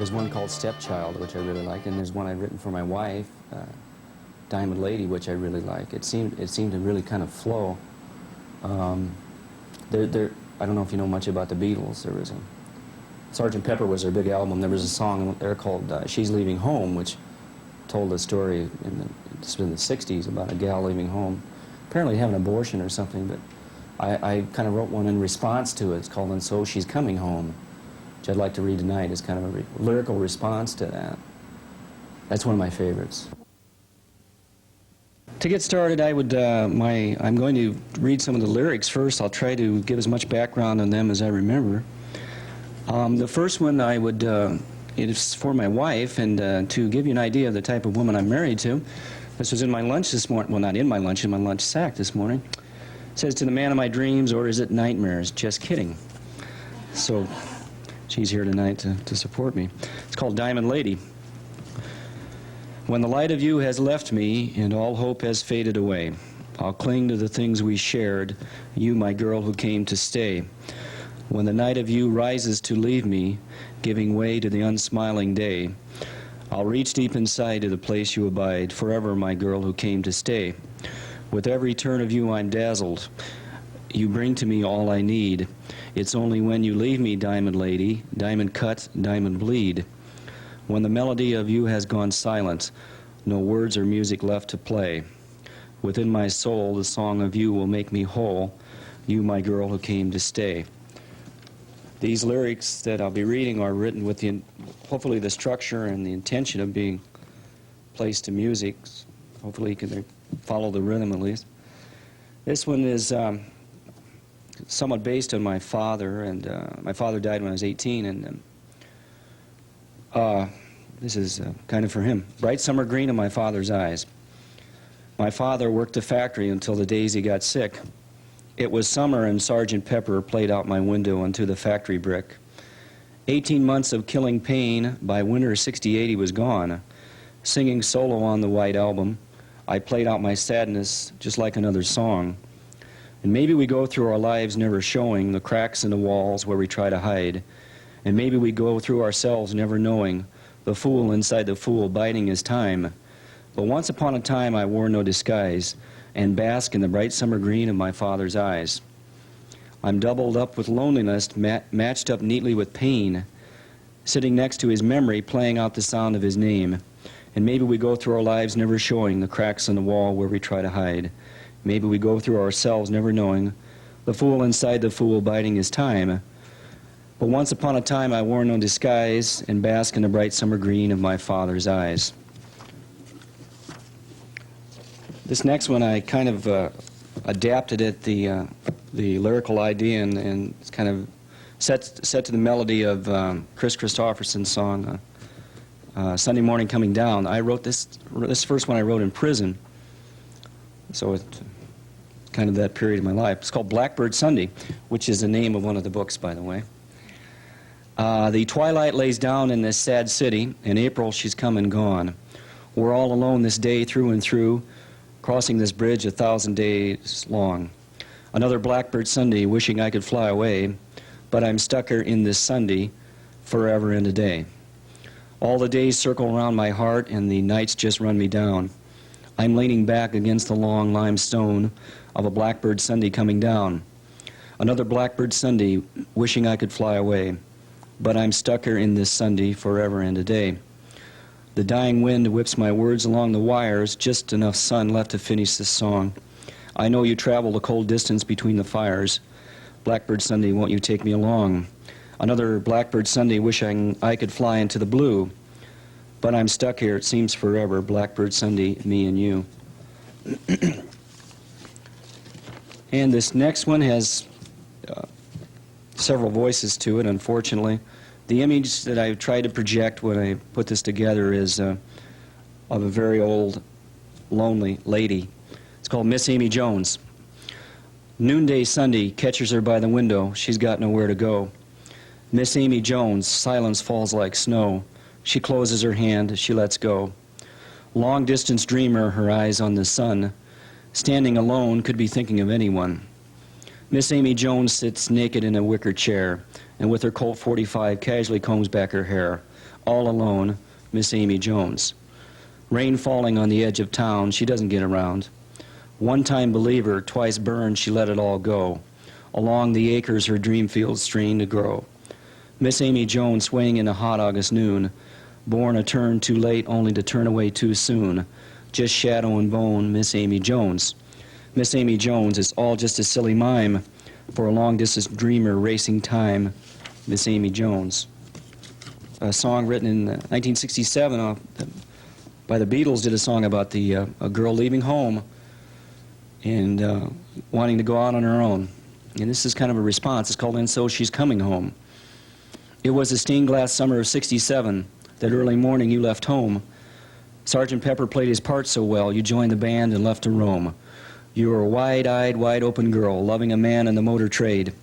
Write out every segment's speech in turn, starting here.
There's one called Stepchild, which I really like, and there's one I've written for my wife, Diamond Lady, which I really like. It seemed to really kind of flow. I don't know if you know much about the Beatles. There was Sgt. Pepper was their big album. There was a song there called She's Leaving Home, which told a story in the 60s about a gal leaving home, apparently having an abortion or something, but I kind of wrote one in response to it. It's called And So She's Coming Home, which I'd like to read tonight. It's kind of a lyrical response to that. That's one of my favorites. To get started, I'm going to read some of the lyrics first. I'll try to give as much background on them as I remember. The first one it is for my wife, and to give you an idea of the type of woman I'm married to. This was in my lunch this morning. Well, not in my lunch sack this morning. It says, "To the man of my dreams, or is it nightmares? Just kidding." So she's here tonight to support me. It's called Diamond Lady. When the light of you has left me and all hope has faded away, I'll cling to the things we shared, you, my girl who came to stay. When the night of you rises to leave me, giving way to the unsmiling day, I'll reach deep inside to the place you abide, forever my girl who came to stay. With every turn of you I'm dazzled. You bring to me all I need. It's only when you leave me, diamond lady, diamond cut, diamond bleed. When the melody of you has gone silent, no words or music left to play. Within my soul, the song of you will make me whole, you, my girl who came to stay. These lyrics that I'll be reading are written with hopefully the structure and the intention of being placed to music. Hopefully you can follow the rhythm at least. This one is somewhat based on my father, and my father died when I was 18, and this is kind of for him. Bright summer green in my father's eyes. My father worked the factory until the days he got sick. It was summer and Sgt. Pepper played out my window onto the factory brick. 18 months of killing pain, by winter '68 he was gone. Singing solo on the white album, I played out my sadness just like another song. And maybe we go through our lives never showing the cracks in the walls where we try to hide. And maybe we go through ourselves never knowing the fool inside the fool biding his time. But once upon a time I wore no disguise and bask in the bright summer green of my father's eyes. I'm doubled up with loneliness, matched up neatly with pain, sitting next to his memory, playing out the sound of his name. And maybe we go through our lives never showing the cracks in the wall where we try to hide. Maybe we go through ourselves never knowing the fool inside the fool biding his time. But once upon a time I wore no disguise and bask in the bright summer green of my father's eyes. This next one I kind of adapted it, the lyrical idea, and it's kind of set to the melody of Chris Christopherson's song, Sunday Morning Coming Down. I wrote this first one I wrote in prison, so it's kind of that period of my life. It's called Blackbird Sunday, which is the name of one of the books, by the way. The twilight lays down in this sad city. In April she's come and gone. We're all alone this day through and through, crossing this bridge 1,000 days long. Another Blackbird Sunday, wishing I could fly away, but I'm stuck here in this Sunday, forever and a day. All the days circle around my heart, and the nights just run me down. I'm leaning back against the long limestone of a Blackbird Sunday coming down. Another Blackbird Sunday, wishing I could fly away, but I'm stuck here in this Sunday, forever and a day. The dying wind whips my words along the wires, just enough sun left to finish this song. I know you travel the cold distance between the fires. Blackbird Sunday, won't you take me along? Another Blackbird Sunday, wishing I could fly into the blue. But I'm stuck here, it seems forever. Blackbird Sunday, me and you. And this next one has several voices to it, unfortunately. The image that I tried to project when I put this together is of a very old, lonely lady. It's called Miss Amy Jones. Noonday Sunday, catches her by the window. She's got nowhere to go. Miss Amy Jones, silence falls like snow. She closes her hand, she lets go. Long-distance dreamer, her eyes on the sun. Standing alone, could be thinking of anyone. Miss Amy Jones sits naked in a wicker chair, and with her Colt 45 casually combs back her hair. all alone, Miss Amy Jones. Rain falling on the edge of town, she doesn't get around. One-time believer, twice burned, she let it all go. Along the acres her dream fields strain to grow. Miss Amy Jones swaying in a hot August noon, born a turn too late only to turn away too soon. Just shadow and bone, Miss Amy Jones. Miss Amy Jones is all just a silly mime for a long-distance dreamer racing time, Miss Amy Jones. A song written in 1967 by the Beatles did a song about a girl leaving home and wanting to go out on her own. And this is kind of a response. It's called And So She's Coming Home. It was a stained glass summer of '67, that early morning you left home. Sergeant Pepper played his part so well, you joined the band and left to roam. You were a wide-eyed, wide-open girl, loving a man in the motor trade.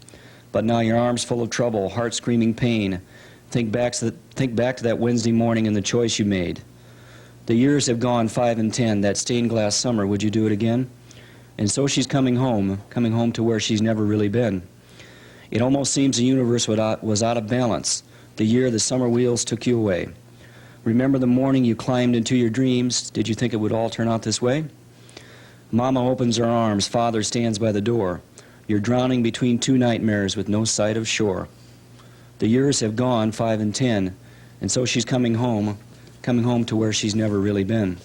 But now your arms full of trouble, heart screaming pain. Think back to that Wednesday morning and the choice you made. The years have gone 5 and 10, that stained glass summer, would you do it again? And so she's coming home to where she's never really been. It almost seems the universe was out of balance, the year the summer wheels took you away. Remember the morning you climbed into your dreams, did you think it would all turn out this way? Mama opens her arms, father stands by the door. You're drowning between two nightmares with no sight of shore. The years have gone 5 and 10, and so she's coming home to where she's never really been.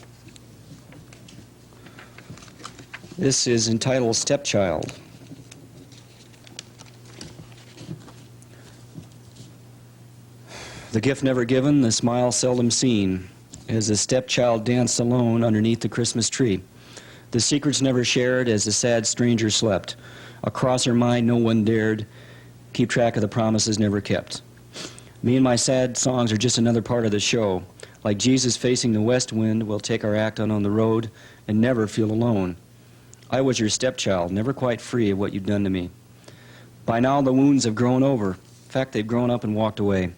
This is entitled Stepchild. The gift never given, the smile seldom seen, as the stepchild danced alone underneath the Christmas tree. The secrets never shared as the sad stranger slept. Across her mind no one dared keep track of the promises never kept. Me and my sad songs are just another part of the show. Like Jesus facing the west wind, we'll take our act on the road and never feel alone. I was your stepchild, never quite free of what you'd done to me. By now the wounds have grown over. In fact, they've grown up and walked away.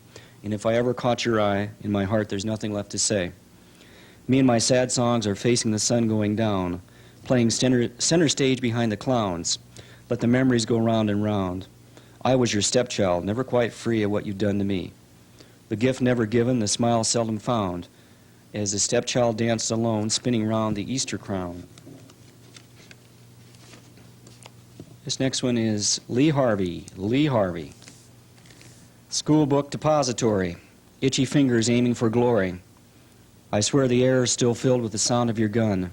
And if I ever caught your eye, in my heart there's nothing left to say. Me and my sad songs are facing the sun going down, playing center stage behind the clowns. Let the memories go round and round. I was your stepchild, never quite free of what you'd done to me. The gift never given, the smile seldom found, as the stepchild danced alone, spinning round the Easter crown. This next one is Lee Harvey. Lee Harvey. Schoolbook depository, itchy fingers aiming for glory. I swear the air is still filled with the sound of your gun.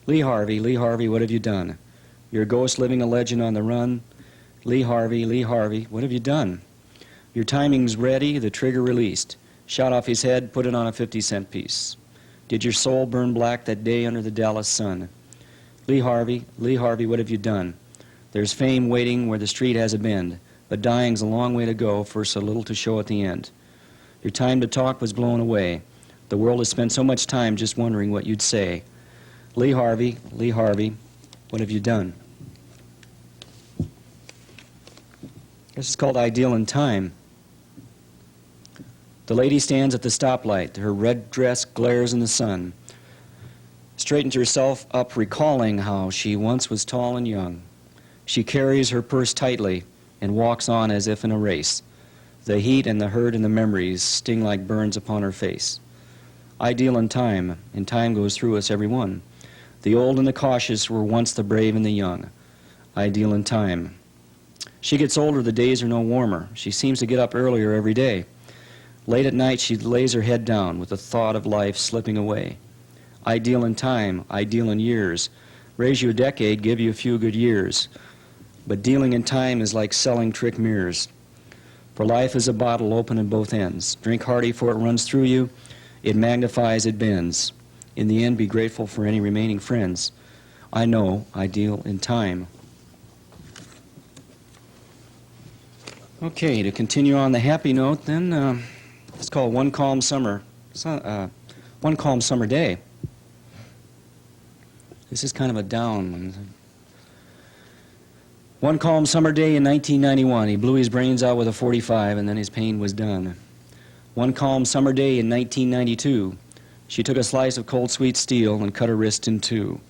Lee Harvey, what have you done? You're a ghost living a legend on the run. Lee Harvey, what have you done? Your timing's ready, the trigger released. Shot off his head, put it on a 50-cent piece. Did your soul burn black that day under the Dallas sun? Lee Harvey, what have you done? There's fame waiting where the street has a bend. But dying's a long way to go for so little to show at the end. Your time to talk was blown away. The world has spent so much time just wondering what you'd say. Lee Harvey, what have you done? This is called Ideal in Time. The lady stands at the stoplight. Her red dress glares in the sun. Straightens herself up, recalling how she once was tall and young. She carries her purse tightly and walks on as if in a race. The heat and the hurt and the memories sting like burns upon her face. Ideal in time, and time goes through us every one. The old and the cautious were once the brave and the young. Ideal in time. She gets older, the days are no warmer. She seems to get up earlier every day. Late at night she lays her head down with the thought of life slipping away. Ideal in time, ideal in years. Raise you a decade, give you a few good years. But dealing in time is like selling trick mirrors. For life is a bottle open at both ends. Drink hearty for it runs through you. It magnifies, it bends. In the end, be grateful for any remaining friends. I know I deal in time. Okay, to continue on the happy note, then it's called One Calm Summer. One Calm Summer Day. This is kind of a down one. One calm summer day in 1991, he blew his brains out with a .45 and then his pain was done. One calm summer day in 1992, she took a slice of cold sweet steel and cut her wrist in two.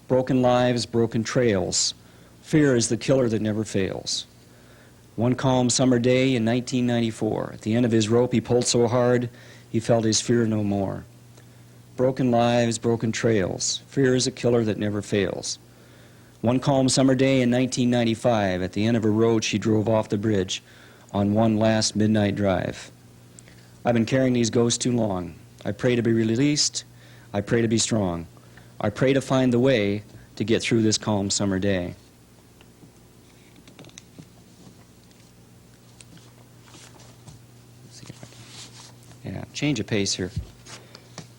Broken lives, broken trails. Fear is the killer that never fails. One calm summer day in 1994, at the end of his rope he pulled so hard, he felt his fear no more. Broken lives, broken trails. Fear is a killer that never fails. One calm summer day in 1995, at the end of a road, she drove off the bridge on one last midnight drive. I've been carrying these ghosts too long. I pray to be released. I pray to be strong. I pray to find the way to get through this calm summer day. Let's see if I can. Yeah, change of pace here.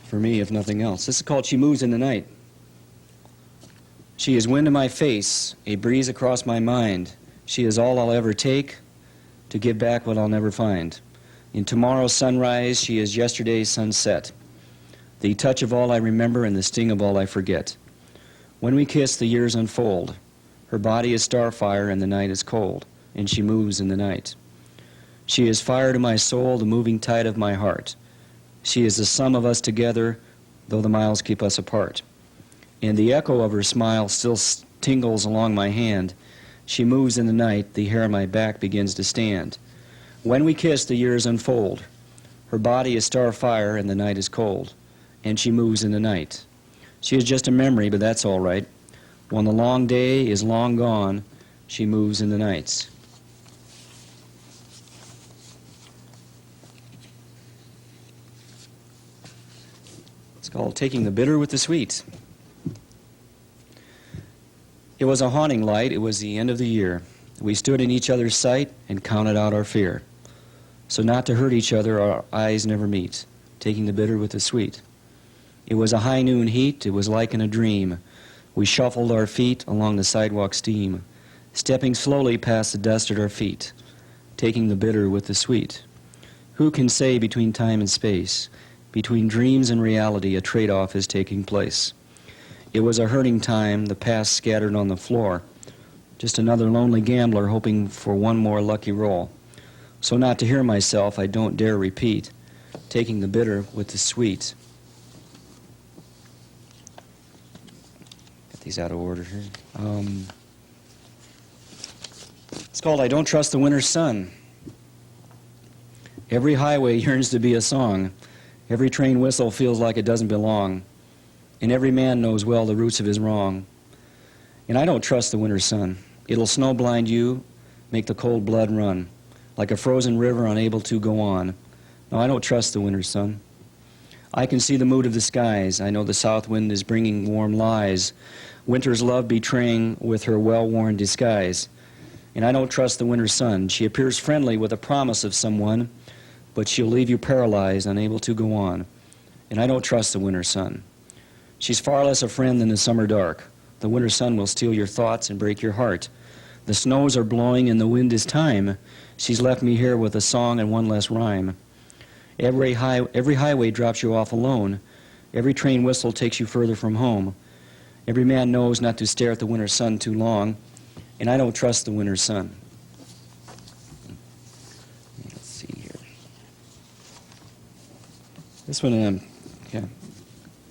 For me, if nothing else. This is called She Moves in the Night. She is wind in my face, a breeze across my mind. She is all I'll ever take to give back what I'll never find. In tomorrow's sunrise, she is yesterday's sunset. The touch of all I remember and the sting of all I forget. When we kiss, the years unfold. Her body is starfire and the night is cold, and she moves in the night. She is fire to my soul, the moving tide of my heart. She is the sum of us together, though the miles keep us apart. And the echo of her smile still tingles along my hand. She moves in the night, the hair on my back begins to stand. When we kiss, the years unfold. Her body is starfire and the night is cold, and she moves in the night. She is just a memory, but that's all right. When the long day is long gone, she moves in the nights. It's called Taking the Bitter with the Sweet. It was a haunting light. It was the end of the year. We stood in each other's sight and counted out our fear. So not to hurt each other, our eyes never meet, taking the bitter with the sweet. It was a high noon heat. It was like in a dream. We shuffled our feet along the sidewalk steam, stepping slowly past the dust at our feet, taking the bitter with the sweet. Who can say between time and space, between dreams and reality, a trade-off is taking place? It was a hurting time, the past scattered on the floor, just another lonely gambler hoping for one more lucky roll. So not to hear myself, I don't dare repeat, taking the bitter with the sweet. Get these out of order here. It's called I Don't Trust the Winter's Sun. Every highway yearns to be a song. Every train whistle feels like it doesn't belong. And every man knows well the roots of his wrong. And I don't trust the winter's sun. It'll snow blind you, make the cold blood run, like a frozen river unable to go on. No, I don't trust the winter's sun. I can see the mood of the skies. I know the south wind is bringing warm lies, winter's love betraying with her well-worn disguise. And I don't trust the winter's sun. She appears friendly with a promise of someone, but she'll leave you paralyzed, unable to go on. And I don't trust the winter's sun. She's far less a friend than the summer dark. The winter sun will steal your thoughts and break your heart. The snows are blowing and the wind is time. She's left me here with a song and one less rhyme. Every highway drops you off alone. Every train whistle takes you further from home. Every man knows not to stare at the winter sun too long. And I don't trust the winter sun. Let's see here. This one,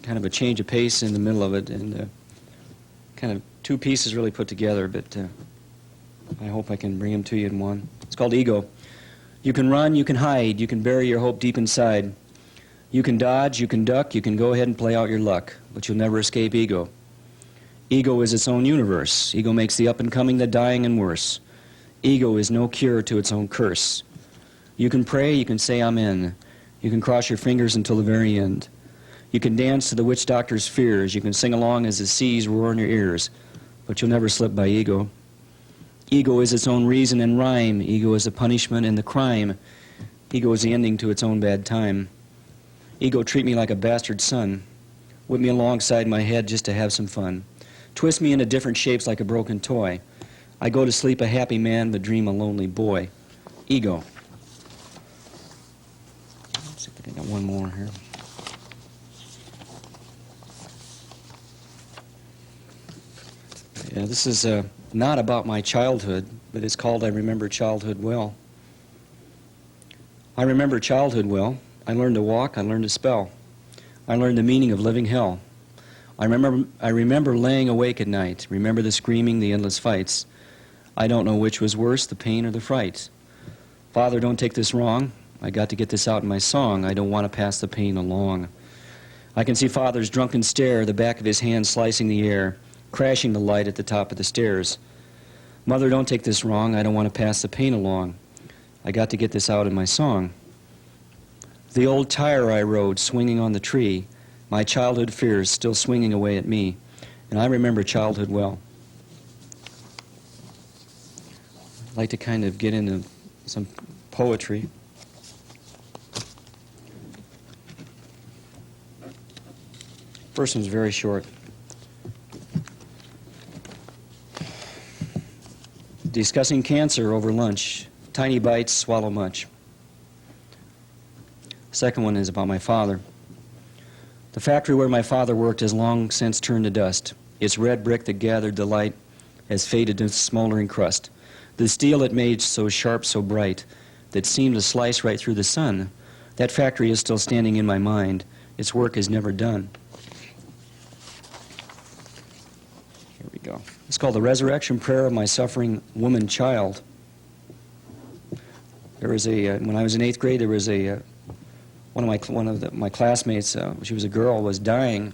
kind of a change of pace in the middle of it, and kind of two pieces really put together, but I hope I can bring them to you in one. It's called Ego. You can run, you can hide, you can bury your hope deep inside. You can dodge, you can duck, you can go ahead and play out your luck, but you'll never escape ego. Ego is its own universe. Ego makes the up and coming, the dying, and worse. Ego is no cure to its own curse. You can pray, you can say amen. You can cross your fingers until the very end. You can dance to the witch doctor's fears. You can sing along as the seas roar in your ears, but you'll never slip by ego. Ego is its own reason and rhyme. Ego is the punishment and the crime. Ego is the ending to its own bad time. Ego treat me like a bastard son. Whip me alongside my head just to have some fun. Twist me into different shapes like a broken toy. I go to sleep a happy man, but dream a lonely boy. Ego. Let's see if I got one more here. Yeah, this is not about my childhood, but it's called I Remember Childhood Well. I remember childhood well. I learned to walk, I learned to spell. I learned the meaning of living hell. I remember laying awake at night, remember the screaming, the endless fights. I don't know which was worse, the pain or the fright. Father, don't take this wrong. I got to get this out in my song. I don't want to pass the pain along. I can see Father's drunken stare, the back of his hand slicing the air, crashing the light at the top of the stairs. Mother, don't take this wrong. I don't want to pass the pain along. I got to get this out in my song. The old tire I rode, swinging on the tree, my childhood fears still swinging away at me, and I remember childhood well. I'd like to kind of get into some poetry. First one's very short. Discussing cancer over lunch. Tiny bites swallow much. Second one is about my father. The factory where my father worked has long since turned to dust. Its red brick that gathered the light has faded to smoldering crust. The steel it made so sharp, so bright, that seemed to slice right through the sun, that factory is still standing in my mind. Its work is never done. Here we go. It's called The Resurrection Prayer of My Suffering Woman Child. There was when I was in 8th grade, there was one of my classmates, she was a girl, was dying,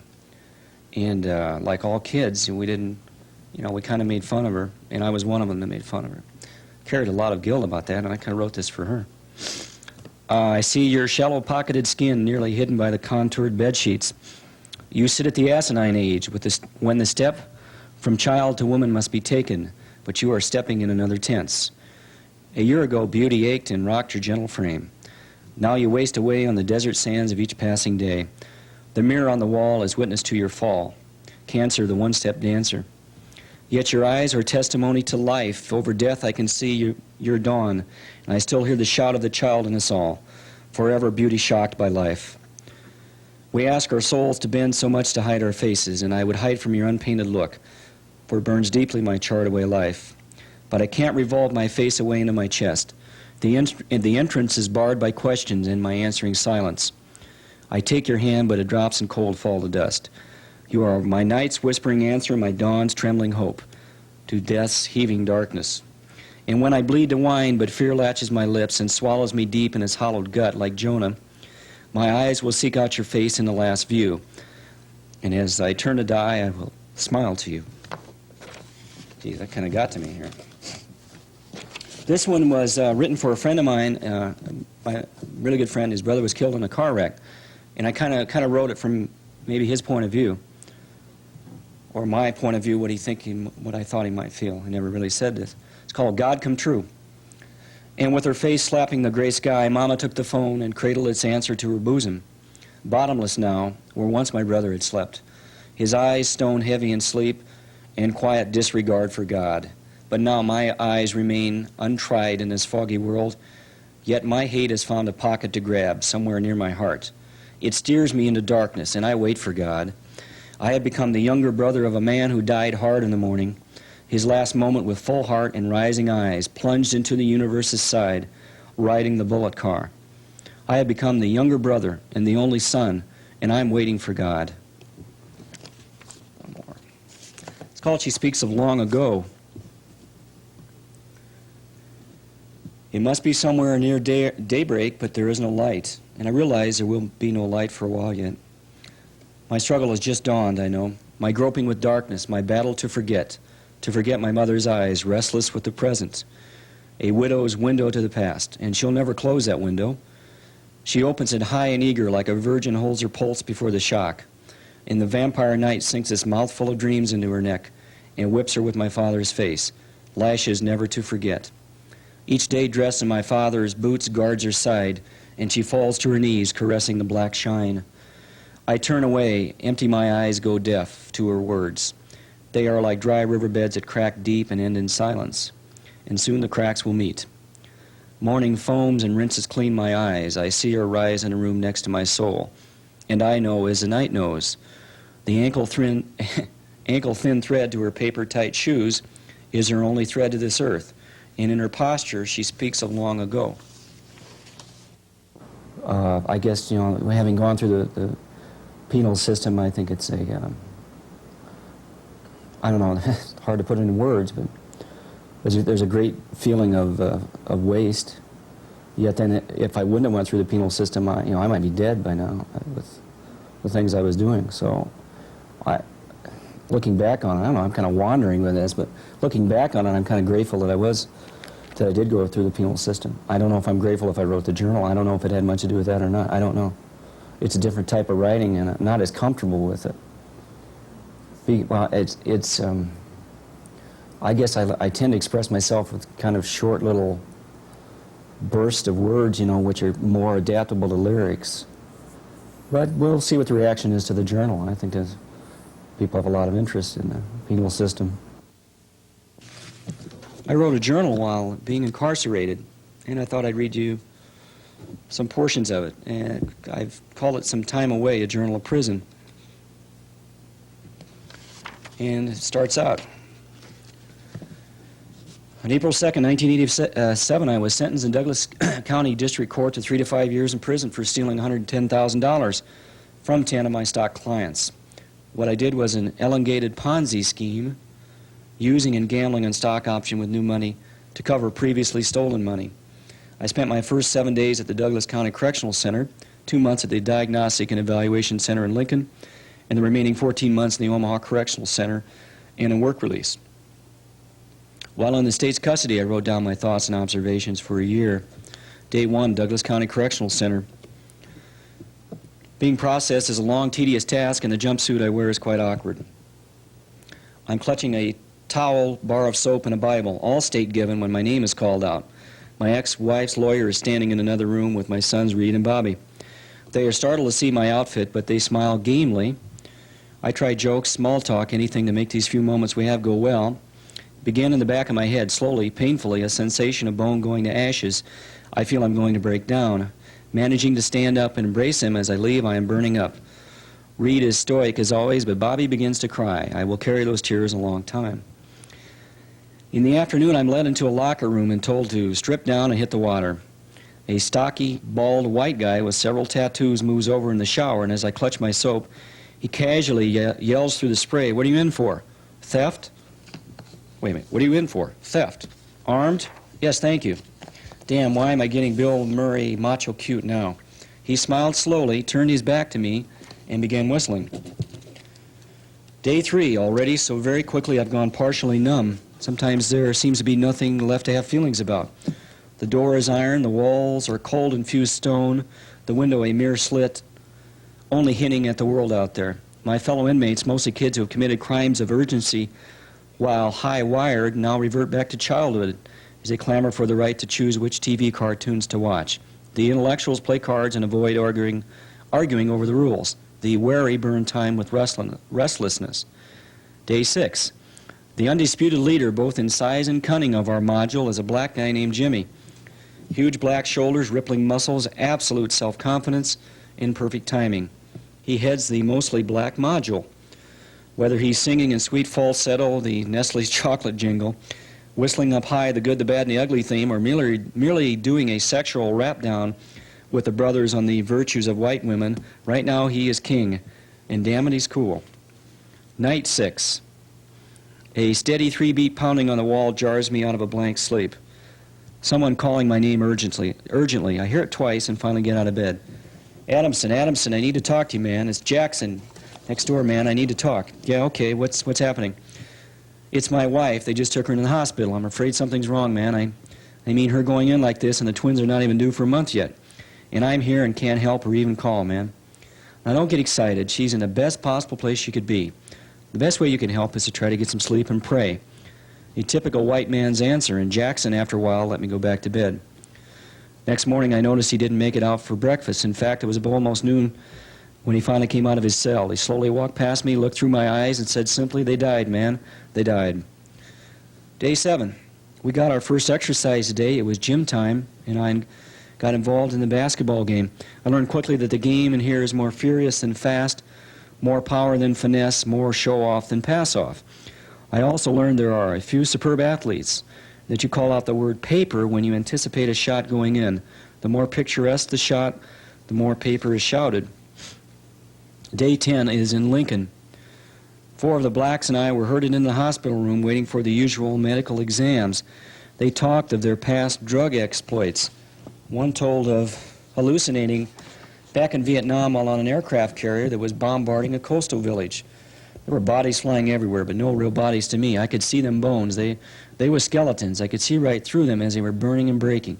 and like all kids, we didn't, we kind of made fun of her, and I was one of them that made fun of her. Carried a lot of guilt about that, and I kind of wrote this for her. I see your shallow-pocketed skin nearly hidden by the contoured bed sheets. You sit at the asinine age when the step from child to woman must be taken, but you are stepping in another tense. A year ago, beauty ached and rocked your gentle frame. Now you waste away on the desert sands of each passing day. The mirror on the wall is witness to your fall. Cancer, the one-step dancer. Yet your eyes are testimony to life. Over death I can see your dawn, and I still hear the shout of the child in us all. Forever beauty shocked by life. We ask our souls to bend so much to hide our faces, and I would hide from your unpainted look, for it burns deeply my charred away life. But I can't revolve my face away into my chest. The entrance is barred by questions and my answering silence. I take your hand, but it drops in cold fall to dust. You are my night's whispering answer, my dawn's trembling hope, to death's heaving darkness. And when I bleed to wine, but fear latches my lips and swallows me deep in its hollowed gut like Jonah, my eyes will seek out your face in the last view. And as I turn to die, I will smile to you. Gee, that kind of got to me here. This one was written for a friend of mine, a really good friend. His brother was killed in a car wreck. And I kind of wrote it from maybe his point of view, or my point of view, what I thought he might feel. I never really said this. It's called God Come True. And with her face slapping the gray sky, Mama took the phone and cradled its answer to her bosom. Bottomless now, where once my brother had slept. His eyes stone heavy in sleep and quiet disregard for God. But now my eyes remain untried in this foggy world, yet my hate has found a pocket to grab somewhere near my heart. It steers me into darkness, and I wait for God. I have become the younger brother of a man who died hard in the morning, his last moment with full heart and rising eyes, plunged into the universe's side, riding the bullet car. I have become the younger brother and the only son, and I'm waiting for God. One more. It's called She Speaks of Long Ago. It must be somewhere near daybreak, but there is no light, and I realize there will be no light for a while yet. My struggle has just dawned, I know. My groping with darkness, my battle to forget my mother's eyes, restless with the present. A widow's window to the past, and she'll never close that window. She opens it high and eager, like a virgin holds her pulse before the shock. And the vampire night sinks its mouthful of dreams into her neck and whips her with my father's face, lashes never to forget. Each day dressed in my father's boots guards her side, and she falls to her knees, caressing the black shine. I turn away, empty my eyes, go deaf to her words. They are like dry riverbeds that crack deep and end in silence, and soon the cracks will meet. Morning foams and rinses clean my eyes. I see her rise in a room next to my soul, and I know as the night knows. The ankle-thin thread to her paper-tight shoes is her only thread to this earth, and in her posture she speaks of long ago. I guess, having gone through the penal system, I think it's I don't know, it's hard to put into words, but there's a great feeling of waste Yet then, if I wouldn't have went through the penal system, I might be dead by now with the things I was doing. So, looking back on it, I don't know, I'm kind of wandering with this, but looking back on it, I'm kind of grateful that I did go through the penal system. I don't know if I'm grateful if I wrote the journal. I don't know if it had much to do with that or not. I don't know. It's a different type of writing, and I'm not as comfortable with it. I guess I tend to express myself with kind of short little bursts of words, which are more adaptable to lyrics. But we'll see what the reaction is to the journal. I think people have a lot of interest in the penal system. I wrote a journal while being incarcerated, and I thought I'd read you some portions of it. And I've called it Some Time Away, a Journal of Prison. And it starts out. On April 2nd, 1987, I was sentenced in Douglas County District Court to 3 to 5 years in prison for stealing $110,000 from 10 of my stock clients. What I did was an elongated Ponzi scheme, using and gambling on stock option with new money to cover previously stolen money. I spent my first 7 days at the Douglas County Correctional Center, 2 months at the Diagnostic and Evaluation Center in Lincoln, and the remaining 14 months in the Omaha Correctional Center and in work release. While in the state's custody, I wrote down my thoughts and observations for a year. Day 1, Douglas County Correctional Center. Being processed is a long, tedious task, and the jumpsuit I wear is quite awkward. I'm clutching a towel, bar of soap, and a Bible, all state given when my name is called out. My ex-wife's lawyer is standing in another room with my sons, Reed and Bobby. They are startled to see my outfit, but they smile gamely. I try jokes, small talk, anything to make these few moments we have go well. Begin in the back of my head, slowly, painfully, a sensation of bone going to ashes. I feel I'm going to break down. Managing to stand up and embrace him as I leave, I am burning up. Reed is stoic as always, but Bobby begins to cry. I will carry those tears a long time. In the afternoon, I'm led into a locker room and told to strip down and hit the water. A stocky, bald, white guy with several tattoos moves over in the shower, and as I clutch my soap, he casually yells through the spray, "What are you in for? Theft?" Wait a minute, what are you in for? Theft. Armed? Yes, thank you. Damn, why am I getting Bill Murray macho cute now? He smiled slowly, turned his back to me, and began whistling. Day 3 already, so very quickly I've gone partially numb. Sometimes there seems to be nothing left to have feelings about. The door is iron, the walls are cold infused stone, the window a mere slit, only hinting at the world out there. My fellow inmates, mostly kids who have committed crimes of urgency, while high-wired, now revert back to childhood as they clamor for the right to choose which TV cartoons to watch. The intellectuals play cards and avoid arguing over the rules. The wary burn time with restlessness. Day 6. The undisputed leader, both in size and cunning of our module, is a black guy named Jimmy. Huge black shoulders, rippling muscles, absolute self-confidence, imperfect timing. He heads the mostly black module. Whether he's singing in sweet falsetto the Nestle's chocolate jingle, whistling up high the good, the bad, and the ugly theme, or merely doing a sexual rap down with the brothers on the virtues of white women, right now he is king, and damn it, he's cool. Night 6. A steady 3-beat pounding on the wall jars me out of a blank sleep. Someone calling my name urgently. I hear it twice and finally get out of bed. Adamson, I need to talk to you, man. It's Jackson. Next door, man, I need to talk. Yeah, okay, what's happening? It's my wife. They just took her into the hospital. I'm afraid something's wrong, man. I mean her going in like this, and the twins are not even due for a month yet. And I'm here and can't help or even call, man. Now, don't get excited. She's in the best possible place she could be. The best way you can help is to try to get some sleep and pray. A typical white man's answer, and Jackson, after a while, let me go back to bed. Next morning, I noticed he didn't make it out for breakfast. In fact, it was almost noon when he finally came out of his cell. He slowly walked past me, looked through my eyes, and said simply, "They died, man. They died." Day 7. We got our first exercise today. It was gym time, and I got involved in the basketball game. I learned quickly that the game in here is more furious than fast, more power than finesse, more show-off than pass-off. I also learned there are a few superb athletes that you call out the word paper when you anticipate a shot going in. The more picturesque the shot, the more paper is shouted. Day 10 is in Lincoln. 4 of the blacks and I were herded in the hospital room waiting for the usual medical exams. They talked of their past drug exploits. One told of hallucinating back in Vietnam while on an aircraft carrier that was bombarding a coastal village. There were bodies flying everywhere, but no real bodies to me. I could see them bones. They were skeletons. I could see right through them as they were burning and breaking.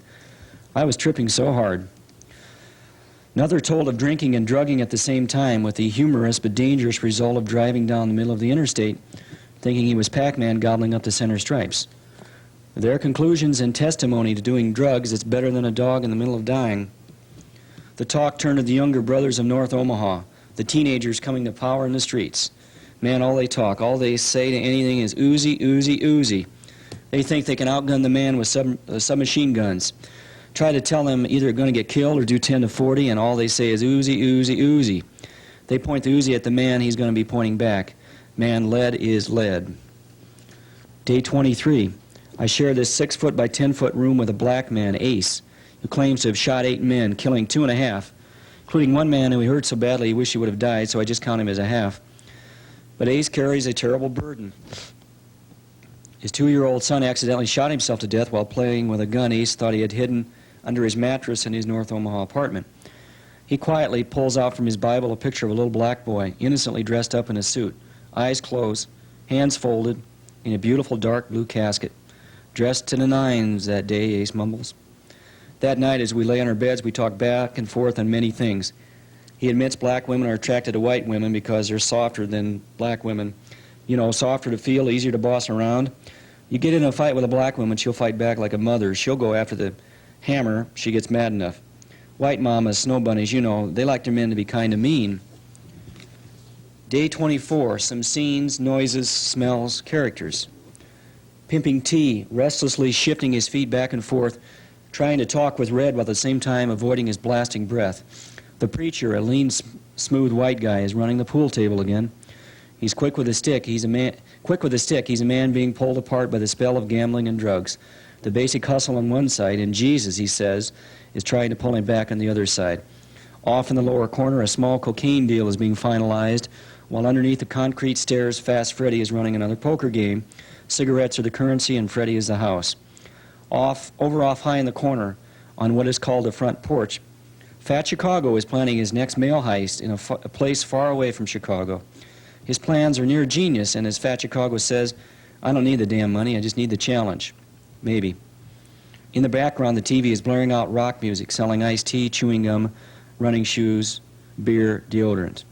I was tripping so hard. Another told of drinking and drugging at the same time, with the humorous but dangerous result of driving down the middle of the interstate, thinking he was Pac-Man gobbling up the center stripes. Their conclusions and testimony to doing drugs, it's better than a dog in the middle of dying. The talk turned to the younger brothers of North Omaha, the teenagers coming to power in the streets. Man, all they talk, all they say to anything is Uzi, Uzi, Uzi. They think they can outgun the man with submachine guns. Try to tell them either going to get killed or do 10 to 40, and all they say is Uzi, Uzi, Uzi. They point the Uzi at the man, he's going to be pointing back. Man, lead is lead. Day 23. I share this 6-foot by 10-foot room with a black man, Ace, who claims to have shot 8 men, killing 2 1/2, including one man who he hurt so badly he wished he would have died, so I just count him as a half. But Ace carries a terrible burden. His 2-year-old son accidentally shot himself to death while playing with a gun Ace thought he had hidden under his mattress in his North Omaha apartment. He quietly pulls out from his Bible a picture of a little black boy, innocently dressed up in a suit, eyes closed, hands folded, in a beautiful dark blue casket. Dressed to the nines that day, Ace mumbles. That night, as we lay on our beds, we talk back and forth on many things. He admits black women are attracted to white women because they're softer than black women. You know, softer to feel, easier to boss around. You get in a fight with a black woman, she'll fight back like a mother. She'll go after the hammer, she gets mad enough. White mamas, snow bunnies, you know, they like their men to be kind of mean. Day 24, some scenes, noises, smells, characters. Pimping T, restlessly shifting his feet back and forth, trying to talk with Red while at the same time avoiding his blasting breath. The preacher, a lean, smooth white guy, is running the pool table again. He's quick with a stick. He's a man being pulled apart by the spell of gambling and drugs. The basic hustle on one side, and Jesus, he says, is trying to pull him back on the other side. Off in the lower corner, a small cocaine deal is being finalized, while underneath the concrete stairs, Fast Freddy is running another poker game. Cigarettes are the currency, and Freddy is the house. Off high in the corner, on what is called the front porch, Fat Chicago is planning his next mail heist in a place far away from Chicago. His plans are near genius, and as Fat Chicago says, I don't need the damn money, I just need the challenge. Maybe. In the background, the TV is blaring out rock music, selling iced tea, chewing gum, running shoes, beer, deodorant.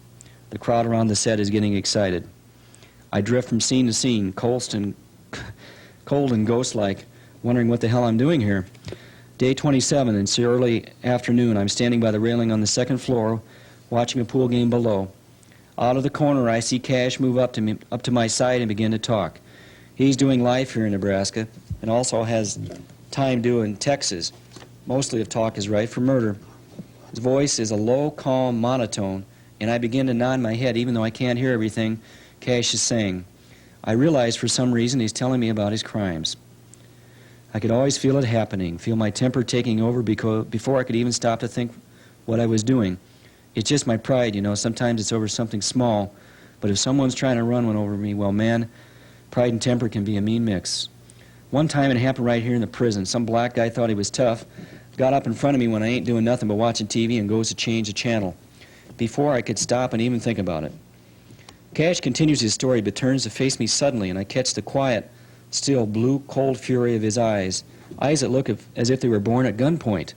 The crowd around the set is getting excited. I drift from scene to scene, cold and ghost-like, wondering what the hell I'm doing here. Day 27, it's early afternoon. I'm standing by the railing on the second floor, watching a pool game below. Out of the corner, I see Cash move up to my side and begin to talk. He's doing life here in Nebraska, and also has time due in Texas. Mostly if talk is right for murder. His voice is a low, calm monotone, and I begin to nod my head even though I can't hear everything Cash is saying. I realize for some reason he's telling me about his crimes. I could always feel it happening, feel my temper taking over before I could even stop to think what I was doing. It's just my pride, you know. Sometimes it's over something small, but if someone's trying to run one over me, well, man, pride and temper can be a mean mix. One time it happened right here in the prison. Some black guy thought he was tough, got up in front of me when I ain't doing nothing but watching TV and goes to change the channel. Before I could stop and even think about it. Cash continues his story but turns to face me suddenly, and I catch the quiet, still blue, cold fury of his eyes that look as if they were born at gunpoint.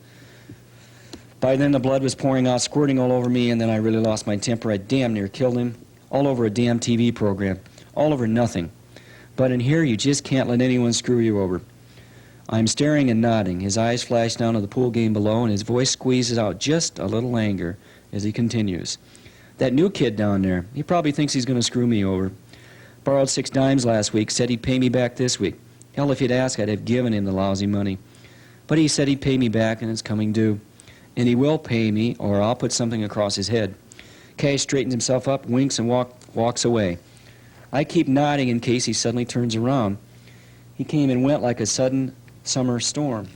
By then the blood was pouring out, squirting all over me, and then I really lost my temper. I damn near killed him, all over a damn TV program, all over nothing. But in here you just can't let anyone screw you over. I'm staring and nodding. His eyes flash down to the pool game below, and his voice squeezes out just a little anger as he continues. That new kid down there, he probably thinks he's going to screw me over. Borrowed 6 dimes last week, said he'd pay me back this week. Hell, if he'd asked, I'd have given him the lousy money. But he said he'd pay me back, and it's coming due. And he will pay me, or I'll put something across his head. Cash straightens himself up, winks, and walks away. I keep nodding in case he suddenly turns around. He came and went like a sudden summer storm.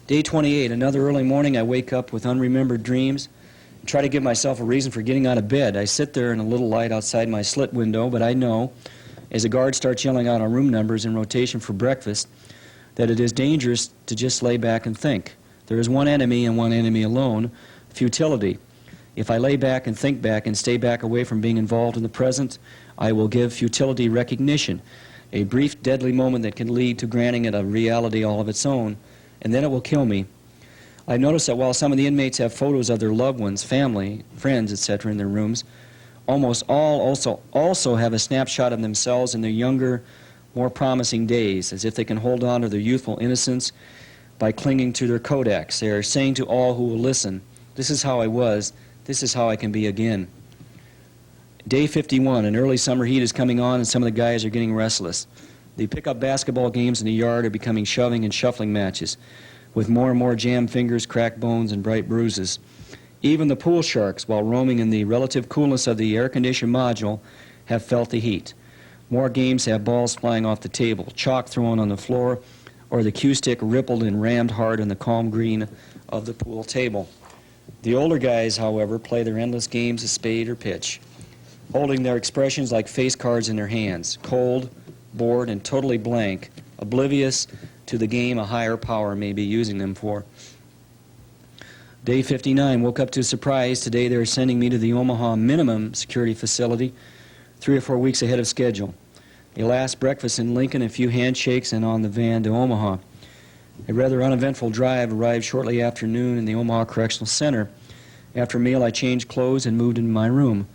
Day 28, another early morning. I wake up with unremembered dreams. Try to give myself a reason for getting out of bed. I sit there in a little light outside my slit window, but I know, as the guard starts yelling out our room numbers in rotation for breakfast, that it is dangerous to just lay back and think. There is one enemy and one enemy alone, futility. If I lay back and think back and stay back away from being involved in the present, I will give futility recognition, a brief deadly moment that can lead to granting it a reality all of its own, and then it will kill me. I noticed that while some of the inmates have photos of their loved ones, family, friends, etc. in their rooms, almost all also have a snapshot of themselves in their younger, more promising days, as if they can hold on to their youthful innocence by clinging to their Kodaks. They are saying to all who will listen, "This is how I was, this is how I can be again." Day 51, an early summer heat is coming on and some of the guys are getting restless. The pickup basketball games in the yard are becoming shoving and shuffling matches, with more and more jammed fingers, cracked bones, and bright bruises. Even the pool sharks, while roaming in the relative coolness of the air-conditioned module, have felt the heat. More games have balls flying off the table, chalk thrown on the floor, or the cue stick rippled and rammed hard in the calm green of the pool table. The older guys, however, play their endless games of spade or pitch, holding their expressions like face cards in their hands, cold, bored, and totally blank, oblivious to the game a higher power may be using them for. Day 59, woke up to a surprise. Today they're sending me to the Omaha minimum security facility 3 or 4 weeks ahead of schedule. A last breakfast in Lincoln, a few handshakes, and on the van to Omaha. A rather uneventful drive arrived shortly after noon in the Omaha Correctional Center. After a meal, I changed clothes and moved into my room.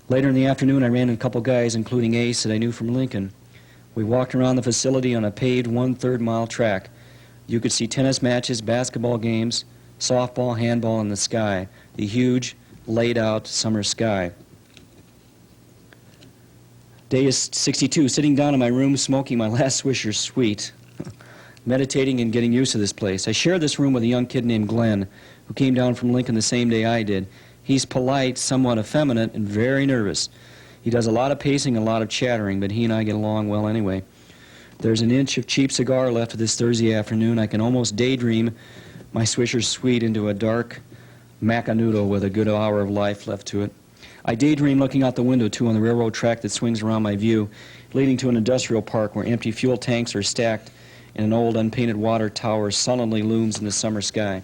Later in the afternoon, I ran into a couple guys, including Ace, that I knew from Lincoln. We walked around the facility on a paved 1/3 mile track. You could see tennis matches, basketball games, softball, handball in the sky, the huge, laid-out summer sky. Day is 62, sitting down in my room, smoking my last Swisher Sweet, meditating and getting used to this place. I share this room with a young kid named Glenn, who came down from Lincoln the same day I did. He's polite, somewhat effeminate, and very nervous. He does a lot of pacing and a lot of chattering, but he and I get along well anyway. There's an inch of cheap cigar left of this Thursday afternoon. I can almost daydream my Swisher Sweet into a dark Macanudo with a good hour of life left to it. I daydream looking out the window, too, on the railroad track that swings around my view, leading to an industrial park where empty fuel tanks are stacked and an old unpainted water tower sullenly looms in the summer sky.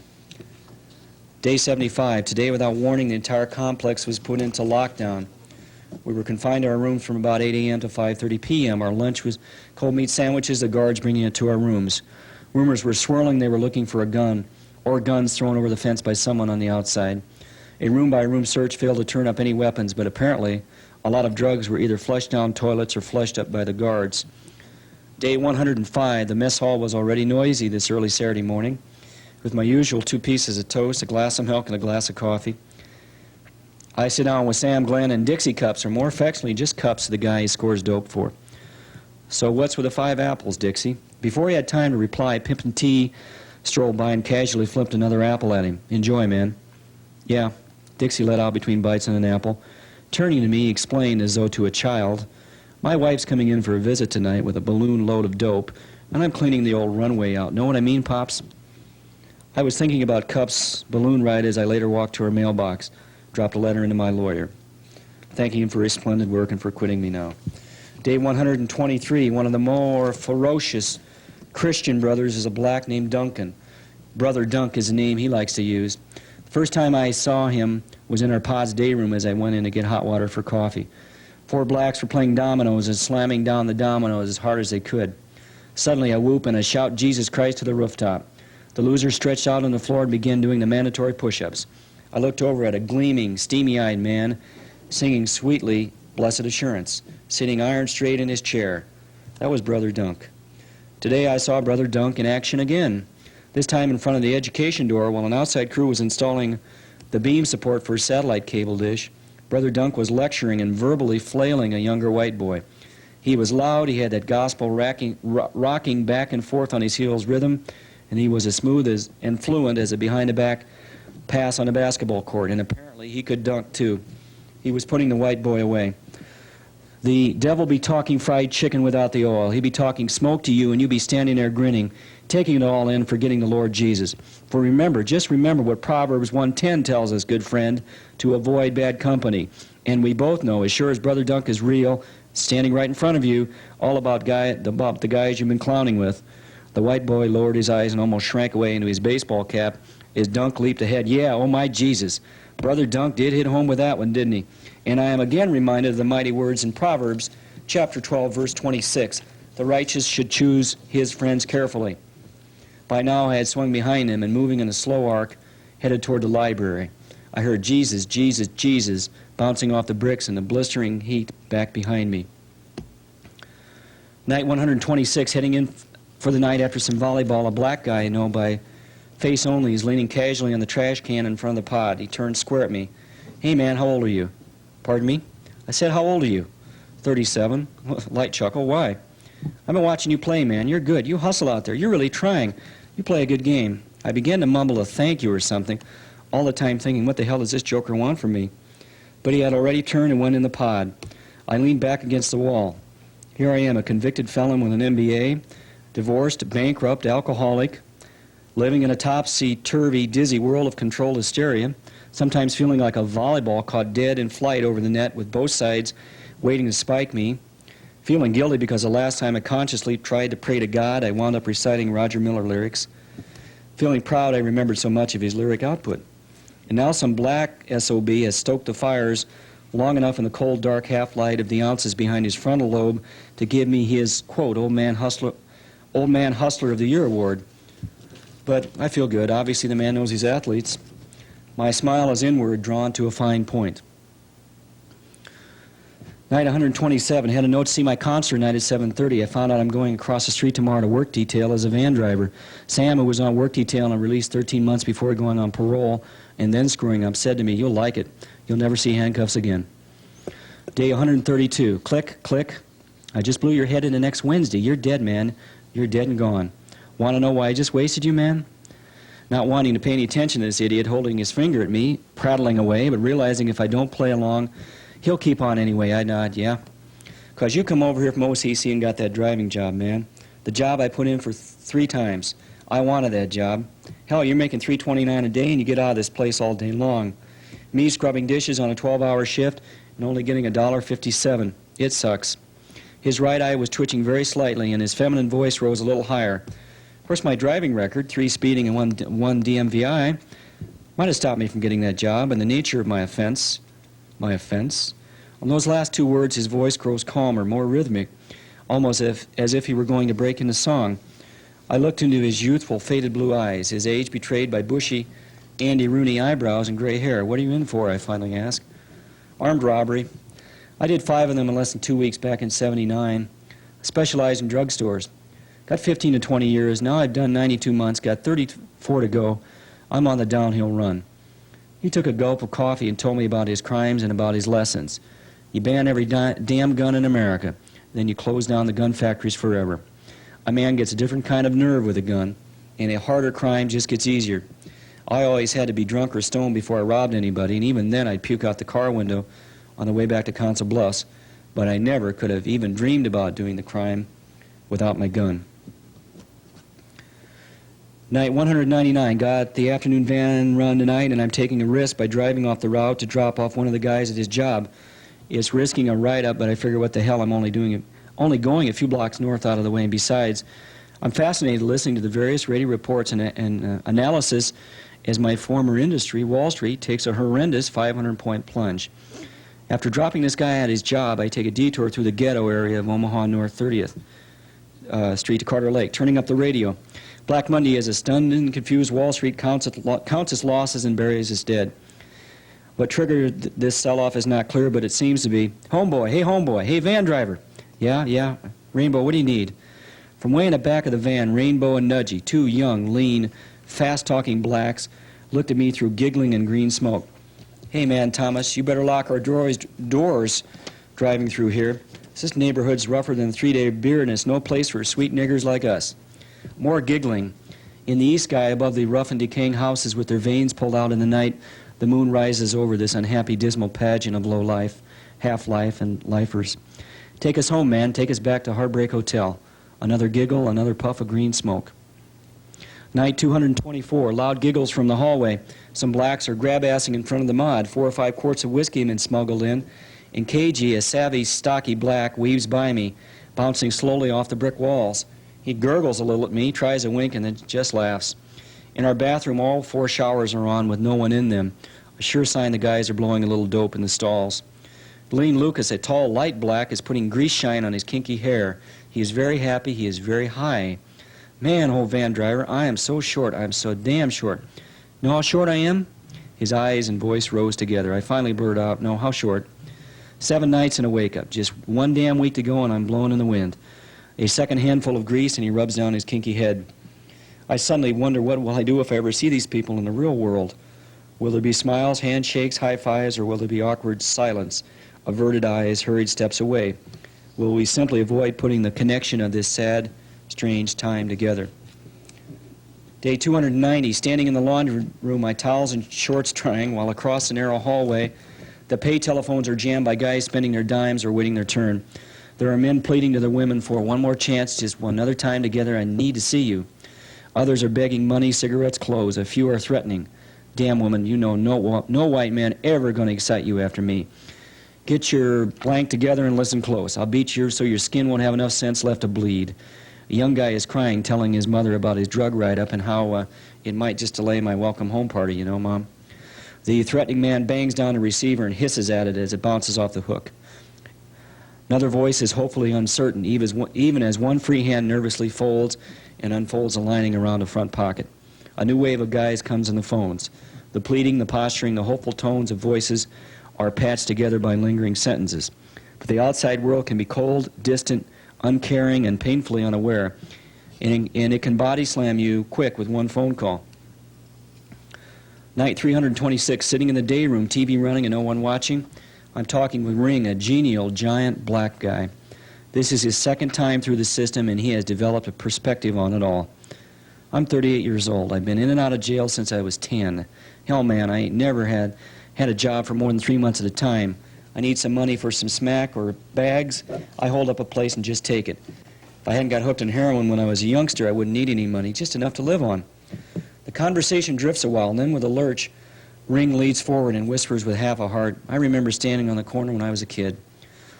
Day 75. Today, without warning, the entire complex was put into lockdown. We were confined to our rooms from about 8 a.m. to 5:30 p.m. Our lunch was cold meat sandwiches, the guards bringing it to our rooms. Rumors were swirling they were looking for a gun, or guns thrown over the fence by someone on the outside. A room-by-room search failed to turn up any weapons, but apparently a lot of drugs were either flushed down toilets or flushed up by the guards. Day 105, the mess hall was already noisy this early Saturday morning, with my usual 2 pieces of toast, a glass of milk, and a glass of coffee. I sit down with Sam, Glenn, and Dixie cups, or more affectionately, just cups of the guy he scores dope for. "So what's with the 5 apples, Dixie?" Before he had time to reply, Pimpin' T strolled by and casually flipped another apple at him. "Enjoy, man." "Yeah," Dixie let out between bites and an apple. Turning to me, he explained as though to a child, "My wife's coming in for a visit tonight with a balloon load of dope, and I'm cleaning the old runway out. Know what I mean, Pops?" I was thinking about Cup's balloon ride as I later walked to her mailbox, dropped a letter into my lawyer, thanking him for his splendid work and for quitting me now. Day 123, one of the more ferocious Christian brothers is a black named Duncan. Brother Dunk is the name he likes to use. The first time I saw him was in our pod's day room as I went in to get hot water for coffee. 4 blacks were playing dominoes and slamming down the dominoes as hard as they could. Suddenly I whoop and I shout Jesus Christ to the rooftop. The loser stretched out on the floor and began doing the mandatory push-ups. I looked over at a gleaming, steamy-eyed man singing sweetly Blessed Assurance, sitting iron straight in his chair. That was Brother Dunk. Today I saw Brother Dunk in action again, this time in front of the education door while an outside crew was installing the beam support for a satellite cable dish. Brother Dunk was lecturing and verbally flailing a younger white boy. He was loud, he had that gospel rocking back and forth on his heels rhythm, and he was as smooth and fluent as a behind-the-back pass on a basketball court, and apparently he could dunk too. He was putting the white boy away. The devil be talking fried chicken without the oil. He be talking smoke to you, and you be standing there grinning, taking it all in, forgetting the Lord Jesus. For remember, just remember what Proverbs 1:10 tells us, good friend, to avoid bad company. And we both know, as sure as Brother Dunk is real, standing right in front of you, all about the guys you've been clowning with. The white boy lowered his eyes and almost shrank away into his baseball cap. His Dunk leaped ahead. Yeah, oh my Jesus. Brother Dunk did hit home with that one, didn't he? And I am again reminded of the mighty words in Proverbs chapter 12, verse 26. The righteous should choose his friends carefully. By now I had swung behind him and moving in a slow arc, headed toward the library. I heard Jesus, Jesus, Jesus bouncing off the bricks in the blistering heat back behind me. Night 126, heading in for the night after some volleyball. A black guy I know by face only is leaning casually on the trash can in front of the pod. He turned square at me. Hey man, how old are you? Pardon me? I said, how old are you? 37. Light chuckle. Why? I've been watching you play, man. You're good. You hustle out there. You're really trying. You play a good game. I began to mumble a thank you or something, all the time thinking, what the hell does this joker want from me? But he had already turned and went in the pod. I leaned back against the wall. Here I am, a convicted felon with an MBA, divorced, bankrupt, alcoholic, living in a topsy-turvy, dizzy world of controlled hysteria, sometimes feeling like a volleyball caught dead in flight over the net with both sides waiting to spike me, feeling guilty because the last time I consciously tried to pray to God, I wound up reciting Roger Miller lyrics, feeling proud I remembered so much of his lyric output. And now some black SOB has stoked the fires long enough in the cold, dark half-light of the ounces behind his frontal lobe to give me his, quote, Old Man Hustler of the Year award. But I feel good. Obviously, the man knows his athletes. My smile is inward, drawn to a fine point. Night 127, had a note to see my concert night at 7:30. I found out I'm going across the street tomorrow to work detail as a van driver. Sam, who was on work detail and released 13 months before going on parole and then screwing up, said to me, you'll like it. You'll never see handcuffs again. Day 132, click, click. I just blew your head into next Wednesday. You're dead, man. You're dead and gone. Want to know why I just wasted you, man? Not wanting to pay any attention to this idiot holding his finger at me, prattling away, but realizing if I don't play along, he'll keep on anyway. I nod, yeah. 'Cause you come over here from OCC and got that driving job, man. The job I put in for 3 times. I wanted that job. Hell, you're making $3.29 a day and you get out of this place all day long. Me scrubbing dishes on a 12-hour shift and only getting $1.57. It sucks. His right eye was twitching very slightly and his feminine voice rose a little higher. Of course, my driving record, 3 speeding and 1 DMVI, might have stopped me from getting that job, and the nature of my offense. On those last 2 words, his voice grows calmer, more rhythmic, almost as if he were going to break into song. I looked into his youthful, faded blue eyes, his age betrayed by bushy, Andy Rooney eyebrows and gray hair. What are you in for? I finally asked. Armed robbery. I did 5 of them in less than 2 weeks back in '79. Specialized in drugstores. Got 15 to 20 years. Now I've done 92 months, got 34 to go. I'm on the downhill run. He took a gulp of coffee and told me about his crimes and about his lessons. You ban every damn gun in America, then you close down the gun factories forever. A man gets a different kind of nerve with a gun, and a harder crime just gets easier. I always had to be drunk or stoned before I robbed anybody, and even then I'd puke out the car window on the way back to Council Bluffs, but I never could have even dreamed about doing the crime without my gun. Night 199, got the afternoon van run tonight, and I'm taking a risk by driving off the route to drop off one of the guys at his job. It's risking a write-up, but I figure what the hell, I'm only going a few blocks north out of the way, and besides, I'm fascinated listening to the various radio reports and analysis as my former industry, Wall Street, takes a horrendous 500-point plunge. After dropping this guy at his job, I take a detour through the ghetto area of Omaha North 30th Street to Carter Lake, turning up the radio. Black Monday as a stunned and confused Wall Street counts its losses and buries its dead. What triggered this sell-off is not clear, but it seems to be, homeboy, hey van driver. Yeah, Rainbow, what do you need? From way in the back of the van, Rainbow and Nudgy, 2 young, lean, fast-talking blacks, looked at me through giggling and green smoke. Hey man, Thomas, you better lock our doors driving through here. This neighborhood's rougher than 3-day beer, and it's no place for sweet niggers like us. More giggling. In the east sky above the rough and decaying houses with their veins pulled out in the night, the moon rises over this unhappy, dismal pageant of low life, half-life, and lifers. Take us home, man. Take us back to Heartbreak Hotel. Another giggle, another puff of green smoke. Night 224, loud giggles from the hallway. Some blacks are grab-assing in front of the mod. 4 or 5 quarts of whiskey have been smuggled in. And KG, a savvy, stocky black, weaves by me, bouncing slowly off the brick walls. He gurgles a little at me, tries a wink, and then just laughs. In our bathroom, all 4 showers are on with no one in them. A sure sign the guys are blowing a little dope in the stalls. Deline Lucas, a tall, light black, is putting grease shine on his kinky hair. He is very happy. He is very high. Man, old van driver, I am so short. I am so damn short. Know how short I am? His eyes and voice rose together. I finally blurted out, no, how short? 7 nights and a wake-up. Just 1 damn week to go and I'm blowing in the wind. A second handful of grease and he rubs down his kinky head. I suddenly wonder what will I do if I ever see these people in the real world. Will there be smiles, handshakes, high-fives, or will there be awkward silence, averted eyes, hurried steps away? Will we simply avoid putting the connection of this sad, strange time together? Day 290, standing in the laundry room, my towels and shorts drying, while across the narrow hallway, the pay telephones are jammed by guys spending their dimes or waiting their turn. There are men pleading to their women for one more chance, just one other time together, I need to see you. Others are begging money, cigarettes, clothes. A few are threatening. Damn woman, you know no white man ever going to excite you after me. Get your blank together and listen close. I'll beat you so your skin won't have enough sense left to bleed. A young guy is crying, telling his mother about his drug write-up and how it might just delay my welcome home party, you know, Mom. The threatening man bangs down the receiver and hisses at it as it bounces off the hook. Another voice is hopefully uncertain, even as one free hand nervously folds and unfolds the lining around the front pocket. A new wave of guys comes in the phones. The pleading, the posturing, the hopeful tones of voices are patched together by lingering sentences. But the outside world can be cold, distant, uncaring, and painfully unaware, and it can body slam you quick with one phone call. Night 326, sitting in the day room, TV running and no one watching. I'm talking with Ring, a genial, giant black guy. This is his second time through the system, and he has developed a perspective on it all. I'm 38 years old. I've been in and out of jail since I was 10. Hell, man, I ain't never had a job for more than 3 months at a time. I need some money for some smack or bags. I hold up a place and just take it. If I hadn't got hooked on heroin when I was a youngster, I wouldn't need any money, just enough to live on. The conversation drifts a while, and then with a lurch, Ring leads forward and whispers with half a heart, I remember standing on the corner when I was a kid.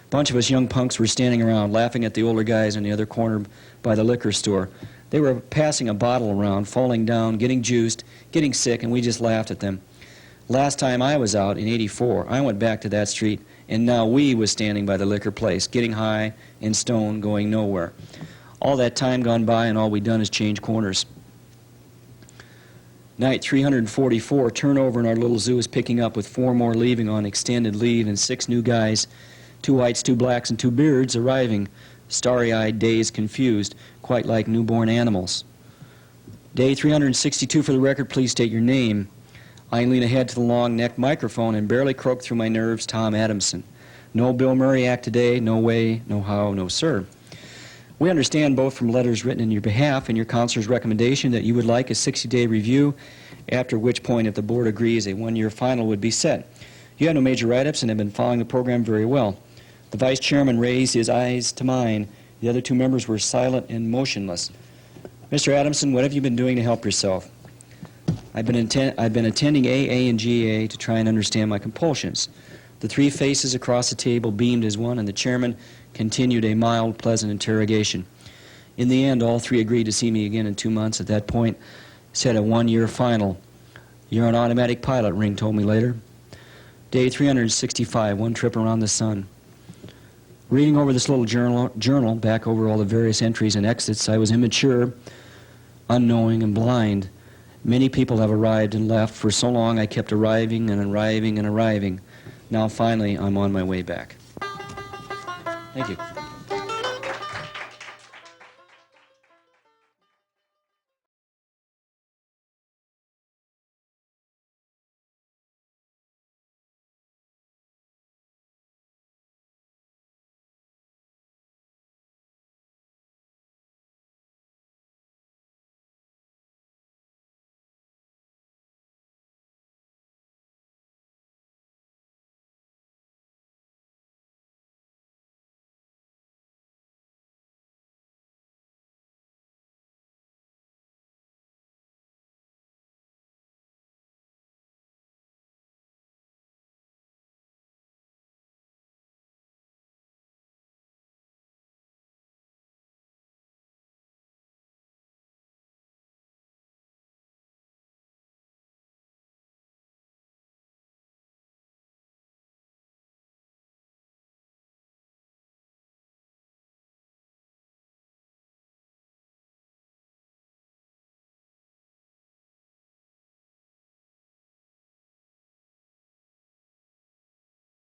A bunch of us young punks were standing around, laughing at the older guys in the other corner by the liquor store. They were passing a bottle around, falling down, getting juiced, getting sick, and we just laughed at them. Last time I was out, in '84, I went back to that street, and now we was standing by the liquor place, getting high and stoned, going nowhere. All that time gone by, and all we done is change corners. Night 344, turnover in our little zoo is picking up with 4 more leaving on extended leave and 6 new guys, 2 whites, 2 blacks, and 2 beards arriving, starry-eyed, dazed, confused, quite like newborn animals. Day 362 for the record, please state your name. I lean ahead to the long-necked microphone and barely croak through my nerves, Tom Adamson. No Bill Murray act today, no way, no how, no sir. We understand both from letters written in your behalf and your counselor's recommendation that you would like a 60-day review, after which point, if the board agrees, a 1-year final would be set. You had no major write-ups and have been following the program very well. The vice chairman raised his eyes to mine. The other 2 members were silent and motionless. Mr. Adamson, what have you been doing to help yourself? I've been attending AA and GA to try and understand my compulsions. The 3 faces across the table beamed as one, and the chairman continued a mild, pleasant interrogation. In the end, all 3 agreed to see me again in 2 months. At that point, set a 1-year final. You're an automatic pilot, Ring told me later. Day 365, 1 trip around the sun. Reading over this little journal, back over all the various entries and exits, I was immature, unknowing, and blind. Many people have arrived and left. For so long, I kept arriving and arriving and arriving. Now, finally, I'm on my way back. Thank you.